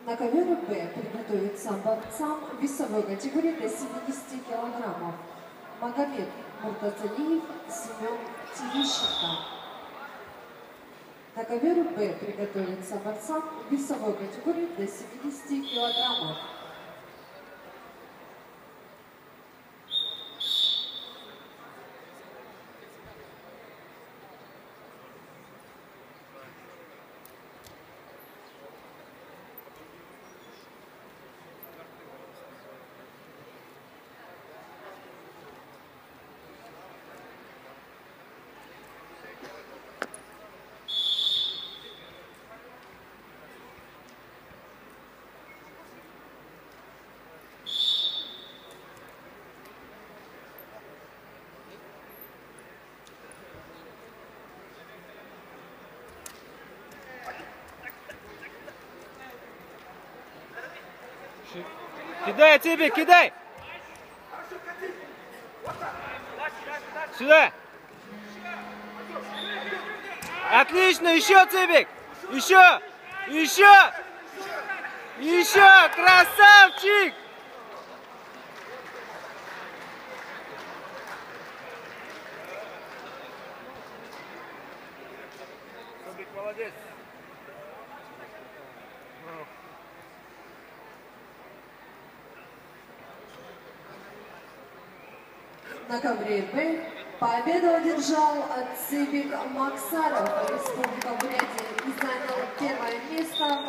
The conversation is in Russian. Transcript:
На ковер Б приготовиться борцам весовой категории до 70 килограммов. Магомед Муртазалиев, Семен Терещенко. На ковер Б приготовиться борцам весовой категории до 70 килограммов. Кидай, Цибик, кидай! Сюда! Отлично, еще, Цибик! Еще! Еще! Еще! Красавчик! Цибик, молодец! На ковре Б победу одержал Цибик Максаров, Республика Бурятия, и занял первое место.